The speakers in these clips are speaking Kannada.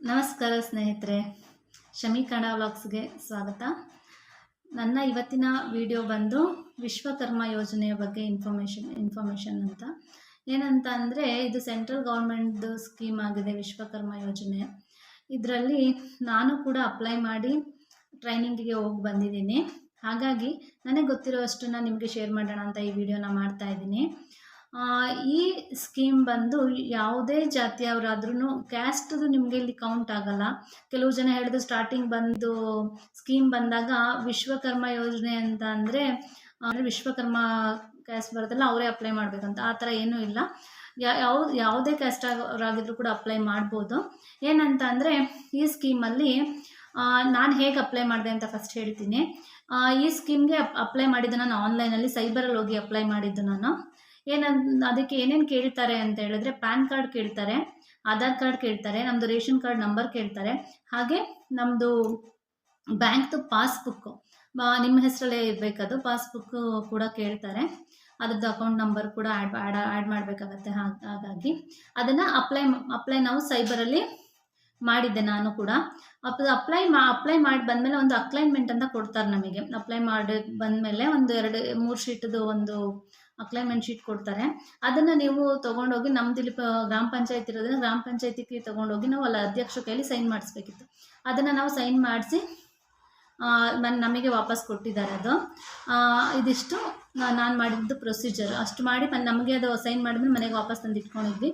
ನಮಸ್ಕಾರ ಸ್ನೇಹಿತರೆ, ಶಮಿ ಕನ್ನಡ ವ್ಲಾಗ್ಸ್ಗೆ ಸ್ವಾಗತ. ನನ್ನ ಇವತ್ತಿನ ವಿಡಿಯೋ ಬಂದು ವಿಶ್ವಕರ್ಮ ಯೋಜನೆಯ ಬಗ್ಗೆ ಇನ್ಫಾರ್ಮೇಷನ್ ಅಂತ. ಏನಂತ ಅಂದರೆ, ಇದು ಸೆಂಟ್ರಲ್ ಗೌರ್ಮೆಂಟ್ದು ಸ್ಕೀಮ್ ಆಗಿದೆ ವಿಶ್ವಕರ್ಮ ಯೋಜನೆ. ಇದರಲ್ಲಿ ನಾನು ಕೂಡ ಅಪ್ಲೈ ಮಾಡಿ ಟ್ರೈನಿಂಗಿಗೆ ಹೋಗಿ ಬಂದಿದ್ದೀನಿ. ಹಾಗಾಗಿ ನನಗೆ ಗೊತ್ತಿರೋಷ್ಟನ್ನು ನಿಮಗೆ ಶೇರ್ ಮಾಡೋಣ ಅಂತ ಈ ವಿಡಿಯೋನ ಮಾಡ್ತಾ ಇದ್ದೀನಿ. ಈ ಸ್ಕೀಮ್ ಬಂದು ಯಾವುದೇ ಜಾತಿಯವರಾದ್ರೂ ಕ್ಯಾಸ್ಟ್ದು ನಿಮಗೆ ಇಲ್ಲಿ ಕೌಂಟ್ ಆಗಲ್ಲ. ಕೆಲವು ಜನ ಹೇಳಿದ್ರು ಸ್ಟಾರ್ಟಿಂಗ್ ಬಂದು ಸ್ಕೀಮ್ ಬಂದಾಗ ವಿಶ್ವಕರ್ಮ ಯೋಜನೆ ಅಂತ ಅಂದರೆ ವಿಶ್ವಕರ್ಮ ಕ್ಯಾಸ್ಟ್ ಬರುತ್ತಲ್ಲ ಅವರೇ ಅಪ್ಲೈ ಮಾಡಬೇಕಂತ. ಆ ಥರ ಏನೂ ಇಲ್ಲ. ಯಾವುದೇ ಕ್ಯಾಸ್ಟ್ ಅವರಾಗಿದ್ರೂ ಕೂಡ ಅಪ್ಲೈ ಮಾಡ್ಬೋದು. ಏನಂತ ಅಂದರೆ, ಈ ಸ್ಕೀಮಲ್ಲಿ ನಾನು ಹೇಗೆ ಅಪ್ಲೈ ಮಾಡಿದೆ ಅಂತ ಫಸ್ಟ್ ಹೇಳ್ತೀನಿ. ಈ ಸ್ಕೀಮ್ಗೆ ಅಪ್ಲೈ ಮಾಡಿದ್ದು ನಾನು ಆನ್ಲೈನಲ್ಲಿ ಸೈಬರಲ್ಲಿ ಹೋಗಿ ಅಪ್ಲೈ ಮಾಡಿದ್ದು ನಾನು. ಅದಕ್ಕೆ ಏನೇನು ಕೇಳ್ತಾರೆ ಅಂತ ಹೇಳಿದ್ರೆ, ಪ್ಯಾನ್ ಕಾರ್ಡ್ ಕೇಳ್ತಾರೆ, ಆಧಾರ್ ಕಾರ್ಡ್ ಕೇಳ್ತಾರೆ, ನಮ್ಮದು ರೇಷನ್ ಕಾರ್ಡ್ ನಂಬರ್ ಕೇಳ್ತಾರೆ, ಹಾಗೆ ನಮ್ಮದು ಬ್ಯಾಂಕ್ದು ಪಾಸ್ಬುಕ್ಕು ನಿಮ್ಮ ಹೆಸರಲ್ಲೇ ಇರಬೇಕದು ಪಾಸ್ಬುಕ್ಕು ಕೂಡ ಕೇಳ್ತಾರೆ. ಅದ್ರದ್ದು ಅಕೌಂಟ್ ನಂಬರ್ ಕೂಡ ಆ್ಯಡ್ ಮಾಡಬೇಕಾಗತ್ತೆ. ಹಾಗಾಗಿ ಅದನ್ನು ಅಪ್ಲೈ ನಾವು ಸೈಬರಲ್ಲಿ ಮಾಡಿದ್ದೆ ನಾನು ಕೂಡ. ಅಪ್ಲೈ ಮಾಡಿ ಬಂದಮೇಲೆ ಒಂದು ಅಕ್ಲೈನ್ಮೆಂಟ್ ಅಂತ ಕೊಡ್ತಾರೆ ನಮಗೆ. ಅಪ್ಲೈ ಮಾಡಿ ಬಂದಮೇಲೆ ಒಂದು 2-3 ಶೀಟ್ದು ಒಂದು ಅಕ್ಲೈನ್ಮೆಂಟ್ ಶೀಟ್ ಕೊಡ್ತಾರೆ. ಅದನ್ನು ನೀವು ತೊಗೊಂಡೋಗಿ ನಮ್ಮದಿಲ್ಲಿ ಗ್ರಾಮ ಪಂಚಾಯತ್ ಇರೋದ್ರಿಂದ ಗ್ರಾಮ ಪಂಚಾಯತಿಗೆ ತೊಗೊಂಡೋಗಿ ನಾವು ಅಲ್ಲಿ ಅಧ್ಯಕ್ಷರ ಕೈಲಿ ಸೈನ್ ಮಾಡಿಸ್ಬೇಕಿತ್ತು. ಅದನ್ನು ನಾವು ಸೈನ್ ಮಾಡಿಸಿ ನಮಗೆ ವಾಪಸ್ ಕೊಟ್ಟಿದ್ದಾರೆ. ಅದು ಇದಿಷ್ಟು ನಾನು ಮಾಡಿದ್ದು ಪ್ರೊಸೀಜರ್. ಅಷ್ಟು ಮಾಡಿ ನಮಗೆ ಅದು ಸೈನ್ ಮಾಡಿದ್ಮೇಲೆ ಮನೆಗೆ ವಾಪಸ್ ತಂದು ಇಟ್ಕೊಂಡಿದ್ವಿ.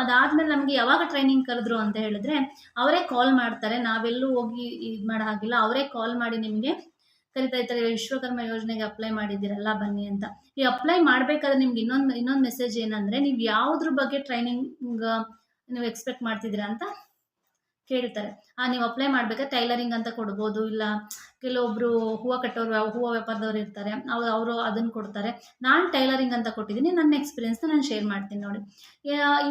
ಅದಾದಮೇಲೆ ನಮಗೆ ಯಾವಾಗ ಟ್ರೈನಿಂಗ್ ಕರೆದ್ರು ಅಂತ ಹೇಳಿದ್ರೆ, ಅವರೇ ಕಾಲ್ ಮಾಡ್ತಾರೆ. ನಾವೆಲ್ಲೂ ಹೋಗಿ ಇದು ಮಾಡೋ ಹಾಗಿಲ್ಲ. ಅವರೇ ಕಾಲ್ ಮಾಡಿ ನಿಮಗೆ ಕರಿತಾ ಇರ್ತಾರೆ, ವಿಶ್ವಕರ್ಮ ಯೋಜನೆಗೆ ಅಪ್ಲೈ ಮಾಡಿದ್ದೀರಲ್ಲ ಬನ್ನಿ ಅಂತ. ಈ ಅಪ್ಲೈ ಮಾಡಬೇಕಾದ್ರೆ ನಿಮ್ಗೆ ಇನ್ನೊಂದು ಮೆಸೇಜ್ ಏನಂದರೆ, ನೀವು ಯಾವುದ್ರ ಬಗ್ಗೆ ಟ್ರೈನಿಂಗ್ ನೀವು ಎಕ್ಸ್ಪೆಕ್ಟ್ ಮಾಡ್ತಿದ್ದೀರಾ ಅಂತ ಕೇಳ್ತಾರೆ. ನೀವು ಅಪ್ಲೈ ಮಾಡಬೇಕಾದ್ರೆ ಟೈಲರಿಂಗ್ ಅಂತ ಕೊಡ್ಬೋದು, ಇಲ್ಲ ಕೆಲವೊಬ್ಬರು ಹೂವು ವ್ಯಾಪಾರದವ್ರು ಇರ್ತಾರೆ, ಅವರು ಅದನ್ನು ಕೊಡ್ತಾರೆ. ನಾನು ಟೈಲರಿಂಗ್ ಅಂತ ಕೊಟ್ಟಿದ್ದೀನಿ. ನನ್ನ ಎಕ್ಸ್ಪೀರಿಯನ್ಸ್ನ ನಾನು ಶೇರ್ ಮಾಡ್ತೀನಿ ನೋಡಿ.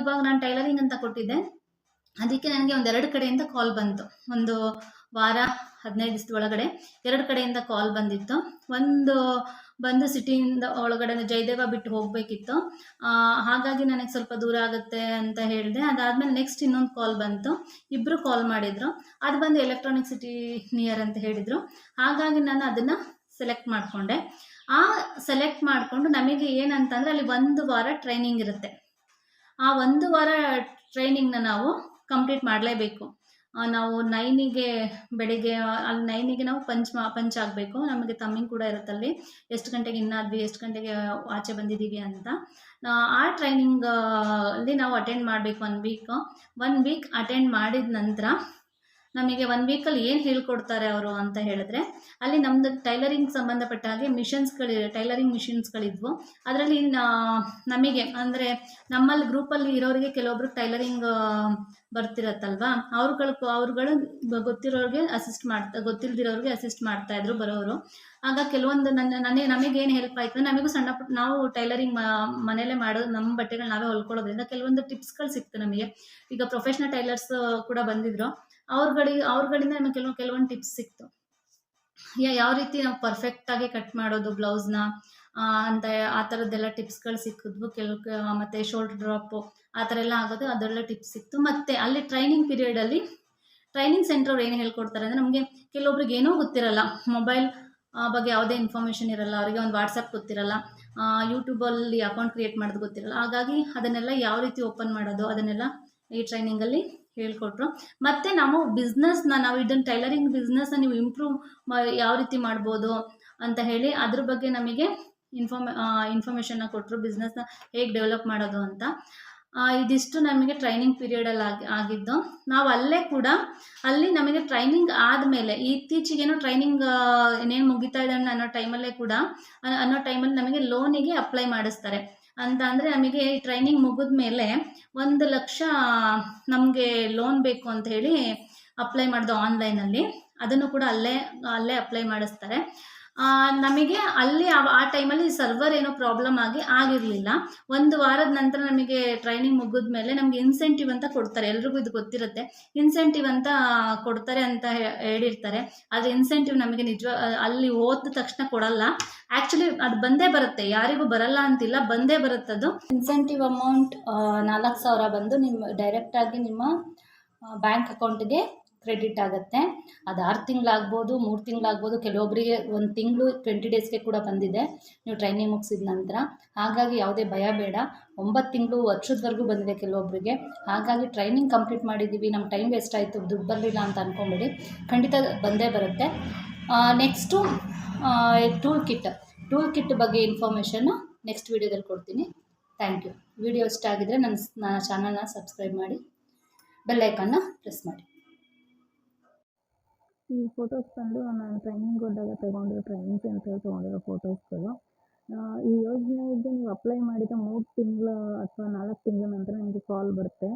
ಇವಾಗ ನಾನು ಟೈಲರಿಂಗ್ ಅಂತ ಕೊಟ್ಟಿದ್ದೆ. ಅದಕ್ಕೆ ನನಗೆ 2 ಕಡೆಯಿಂದ ಕಾಲ್ ಬಂತು. ಒಂದು ವಾರ 15 ದಿವಸದ ಒಳಗಡೆ 2 ಕಡೆಯಿಂದ ಕಾಲ್ ಬಂದಿತ್ತು. ಒಂದು ಬಂದು ಸಿಟಿಯಿಂದ ಒಳಗಡೆ ಜಯದೇವ ಬಿಟ್ಟು ಹೋಗಬೇಕಿತ್ತು. ಹಾಗಾಗಿ ನನಗೆ ಸ್ವಲ್ಪ ದೂರ ಆಗುತ್ತೆ ಅಂತ ಹೇಳಿದೆ. ಅದಾದಮೇಲೆ ನೆಕ್ಸ್ಟ್ ಇನ್ನೊಂದು ಕಾಲ್ ಬಂತು. ಇಬ್ಬರು ಕಾಲ್ ಮಾಡಿದರು. ಅದು ಬಂದು ಎಲೆಕ್ಟ್ರಾನಿಕ್ ಸಿಟಿ ನಿಯರ್ ಅಂತ ಹೇಳಿದರು. ಹಾಗಾಗಿ ನಾನು ಅದನ್ನು ಸೆಲೆಕ್ಟ್ ಮಾಡಿಕೊಂಡೆ. ಸೆಲೆಕ್ಟ್ ಮಾಡಿಕೊಂಡು ನಮಗೆ ಏನಂತಂದರೆ, ಅಲ್ಲಿ 1 ವಾರ ಟ್ರೈನಿಂಗ್ ಇರುತ್ತೆ. ಆ 1 ವಾರ ಟ್ರೈನಿಂಗ್ನ ನಾವು ಕಂಪ್ಲೀಟ್ ಮಾಡಲೇಬೇಕು. ನಾವು 9ಗೆ ಬೆಳಿಗ್ಗೆ ಅಲ್ಲಿ 9ಗೆ ನಾವು ಪಂಚ್ ಆಗಬೇಕು. ನಮಗೆ ತಮ್ಮಿಂಗ್ ಕೂಡ ಇರುತ್ತಲ್ಲಿ, ಎಷ್ಟು ಗಂಟೆಗೆ ಇನ್ನಾದ್ವಿ, ಎಷ್ಟು ಗಂಟೆಗೆ ಆಚೆ ಬಂದಿದ್ದೀವಿ ಅಂತ. ಆ ಟ್ರೈನಿಂಗಲ್ಲಿ ನಾವು ಅಟೆಂಡ್ ಮಾಡಬೇಕು 1 ವೀಕ್ ಅಟೆಂಡ್ ಮಾಡಿದ ನಂತರ ನಮಗೆ 1 ವೀಕಲ್ಲಿ ಏನು ಹೇಳ್ಕೊಡ್ತಾರೆ ಅವರು ಅಂತ ಹೇಳಿದ್ರೆ, ಅಲ್ಲಿ ನಮ್ಮದು ಟೈಲರಿಂಗ್ ಸಂಬಂಧಪಟ್ಟ ಹಾಗೆ ಟೈಲರಿಂಗ್ ಮಿಷಿನ್ಸ್ಗಳಿದ್ವು. ಅದರಲ್ಲಿ ನಮಗೆ ಅಂದರೆ ನಮ್ಮಲ್ಲಿ ಗ್ರೂಪಲ್ಲಿ ಇರೋರಿಗೆ ಕೆಲವೊಬ್ರು ಟೈಲರಿಂಗ್ ಬರ್ತಿರತ್ತಲ್ವ, ಅವ್ರುಗಳು ಗೊತ್ತಿರೋರಿಗೆ ಗೊತ್ತಿಲ್ದಿರೋರಿಗೆ ಅಸಿಸ್ಟ್ ಮಾಡ್ತಾಯಿದ್ರು ಬರೋರು. ಆಗ ಕೆಲವೊಂದು ನಮಗೇನು ಹೆಲ್ಪ್ ಆಯಿತು, ನಮಗೂ ನಾವು ಟೈಲರಿಂಗ್ ಮನೇಲೇ ಮಾಡೋದು, ನಮ್ಮ ಬಟ್ಟೆಗಳು ನಾವೇ ಹೊಲ್ಕೊಳ್ಳೋದ್ರಿಂದ ಕೆಲವೊಂದು ಟಿಪ್ಸ್ಗಳು ಸಿಕ್ತು ನಮಗೆ. ಈಗ ಪ್ರೊಫೆಷ್ನಲ್ ಟೈಲರ್ಸ್ ಕೂಡ ಬಂದಿದ್ರು. ಅವ್ರುಗಳಿಂದ ನಮಗೆ ಕೆಲವೊಂದು ಟಿಪ್ಸ್ ಸಿಕ್ತು. ಯಾವ ರೀತಿ ನಾವು ಪರ್ಫೆಕ್ಟಾಗಿ ಕಟ್ ಮಾಡೋದು ಬ್ಲೌಸ್ನ ಅಂತ, ಆ ಥರದ್ದೆಲ್ಲ ಟಿಪ್ಸ್ಗಳು ಸಿಕ್ಕಿದ್ವು. ಮತ್ತು ಶೋಲ್ಡರ್ ಡ್ರಾಪು ಆ ಥರ ಎಲ್ಲ ಆಗೋದು, ಅದೆಲ್ಲ ಟಿಪ್ಸ್ ಸಿಕ್ತು. ಮತ್ತು ಅಲ್ಲಿ ಟ್ರೈನಿಂಗ್ ಪೀರಿಯಡಲ್ಲಿ ಟ್ರೈನಿಂಗ್ ಸೆಂಟ್ರವ್ರು ಏನು ಹೇಳ್ಕೊಡ್ತಾರೆ ಅಂದರೆ, ನಮಗೆ ಕೆಲವೊಬ್ರಿಗೆ ಏನೂ ಗೊತ್ತಿರಲ್ಲ, ಮೊಬೈಲ್ ಬಗ್ಗೆ ಯಾವುದೇ ಇನ್ಫಾರ್ಮೇಷನ್ ಇರಲ್ಲ, ಅವರಿಗೆ ಒಂದು ವಾಟ್ಸಪ್ ಗೊತ್ತಿರಲ್ಲ, ಯೂಟ್ಯೂಬಲ್ಲಿ ಅಕೌಂಟ್ ಕ್ರಿಯೇಟ್ ಮಾಡೋದು ಗೊತ್ತಿರಲ್ಲ. ಹಾಗಾಗಿ ಅದನ್ನೆಲ್ಲ ಯಾವ ರೀತಿ ಓಪನ್ ಮಾಡೋದು ಅದನ್ನೆಲ್ಲ ಈ ಟ್ರೈನಿಂಗಲ್ಲಿ ಹೇಳ್ಕೊಟ್ರು. ಮತ್ತು ನಾವು ಇದನ್ನು ಟೈಲರಿಂಗ್ ಬಿಸ್ನೆಸ್ನ ನೀವು ಇಂಪ್ರೂವ್ ಯಾವ ರೀತಿ ಮಾಡ್ಬೋದು ಅಂತ ಹೇಳಿ ಅದ್ರ ಬಗ್ಗೆ ನಮಗೆ ಇನ್ಫಾರ್ಮೇಷನ್ನ ಕೊಟ್ಟರು. ಬಿಸ್ನೆಸ್ನ ಹೇಗೆ ಡೆವಲಪ್ ಮಾಡೋದು ಅಂತ. ಇದಿಷ್ಟು ನಮಗೆ ಟ್ರೈನಿಂಗ್ ಪೀರಿಯಡಲ್ಲಿ ಆಗಿದ್ದು. ನಾವು ಅಲ್ಲಿ ನಮಗೆ ಟ್ರೈನಿಂಗ್ ಆದಮೇಲೆ, ಇತ್ತೀಚೆಗೇನೋ ಟ್ರೈನಿಂಗ್ ಇನ್ನೇನು ಮುಗಿತಾ ಇದೆ ಅನ್ನೋ ಟೈಮಲ್ಲಿ ನಮಗೆ ಲೋನಿಗೆ ಅಪ್ಲೈ ಮಾಡಿಸ್ತಾರೆ. ಅಂತ ಅಂದರೆ, ನಮಗೆ ಈ ಟ್ರೈನಿಂಗ್ ಮುಗಿದ ಮೇಲೆ 1 ಲಕ್ಷ ನಮಗೆ ಲೋನ್ ಬೇಕು ಅಂತ ಹೇಳಿ ಅಪ್ಲೈ ಮಾಡಿದೆ ಆನ್ಲೈನಲ್ಲಿ. ಅದನ್ನು ಕೂಡ ಅಲ್ಲೇ ಅಪ್ಲೈ ಮಾಡಿಸ್ತಾರೆ. ನಮಗೆ ಅಲ್ಲಿ ಆ ಟೈಮಲ್ಲಿ ಸರ್ವರ್ ಏನೋ ಪ್ರಾಬ್ಲಮ್ ಆಗಿರಲಿಲ್ಲ. 1 ವಾರದ ನಂತರ ನಮಗೆ ಟ್ರೈನಿಂಗ್ ಮುಗಿದ ಮೇಲೆ ನಮಗೆ ಇನ್ಸೆಂಟಿವ್ ಅಂತ ಕೊಡ್ತಾರೆ. ಎಲ್ರಿಗೂ ಇದು ಗೊತ್ತಿರುತ್ತೆ. ಇನ್ಸೆಂಟಿವ್ ಅಂತ ಕೊಡ್ತಾರೆ ಅಂತ ಹೇಳಿರ್ತಾರೆ. ಆದರೆ ಇನ್ಸೆಂಟಿವ್ ನಮಗೆ ಅಲ್ಲಿ ಹೋದ ತಕ್ಷಣ ಕೊಡಲ್ಲ. ಆ್ಯಕ್ಚುಲಿ ಅದು ಬಂದೇ ಬರುತ್ತೆ, ಯಾರಿಗೂ ಬರಲ್ಲ ಅಂತಿಲ್ಲ, ಬಂದೇ ಬರುತ್ತದು. ಇನ್ಸೆಂಟಿವ್ ಅಮೌಂಟ್ 4,000 ಬಂದು ಡೈರೆಕ್ಟಾಗಿ ನಿಮ್ಮ ಬ್ಯಾಂಕ್ ಅಕೌಂಟ್ಗೆ ಕ್ರೆಡಿಟ್ ಆಗುತ್ತೆ. ಅದು 6 ತಿಂಗಳಾಗ್ಬೋದು, 3 ತಿಂಗಳಾಗ್ಬೋದು, ಕೆಲವೊಬ್ಬರಿಗೆ 1 ತಿಂಗಳು 20 ಡೇಸ್ಗೆ ಕೂಡ ಬಂದಿದೆ ನೀವು ಟ್ರೈನಿಂಗ್ ಮುಗಿಸಿದ ನಂತರ. ಹಾಗಾಗಿ ಯಾವುದೇ ಭಯ ಬೇಡ. 9 ತಿಂಗಳು, ವರ್ಷದವರೆಗೂ ಬಂದಿದೆ ಕೆಲವೊಬ್ಬರಿಗೆ. ಹಾಗಾಗಿ ಟ್ರೈನಿಂಗ್ ಕಂಪ್ಲೀಟ್ ಮಾಡಿದ್ದೀವಿ, ನಮ್ಮ ಟೈಮ್ ವೇಸ್ಟ್ ಆಯಿತು, ದುಡ್ಡು ಬರಲಿಲ್ಲ ಅಂತ ಅಂದ್ಕೊಂಬೇಡಿ, ಖಂಡಿತ ಬಂದೇ ಬರುತ್ತೆ. ನೆಕ್ಸ್ಟು ಟೂಲ್ ಕಿಟ್ ಬಗ್ಗೆ ಇನ್ಫಾರ್ಮೇಷನ್ನು ನೆಕ್ಸ್ಟ್ ವೀಡಿಯೋದಲ್ಲಿ ಕೊಡ್ತೀನಿ. Thank you. ವಿಡಿಯೋ ಇಷ್ಟ ಆಗಿದರೆ ನನ್ನ ಚಾನಲ್ನ ಸಬ್ಸ್ಕ್ರೈಬ್ ಮಾಡಿ, ಬೆಲ್ ಐಕಾನ್ನ ಪ್ರೆಸ್ ಮಾಡಿ. ಈ ಫೋಟೋಸ್ ಬಂದು ನಾನು ಟ್ರೈನಿಂಗ್ ಹೋದಾಗ ಟ್ರೈನಿಂಗ್ ಸೆಂಟ್ರಲ್ಲಿ ತೊಗೊಂಡಿರೋ ಫೋಟೋಸ್ಗಳು. ಈ ಯೋಜನೆಗೆ ನೀವು ಅಪ್ಲೈ ಮಾಡಿದ 3 ತಿಂಗಳು ಅಥವಾ 4 ತಿಂಗಳ ನಂತರ ನಿಮಗೆ ಕಾಲ್ ಬರುತ್ತೆ.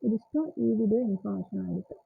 ಇದಿಷ್ಟು ಈ ವಿಡಿಯೋ ಇನ್ಫಾರ್ಮೇಷನ್ ಆಗಿತ್ತು.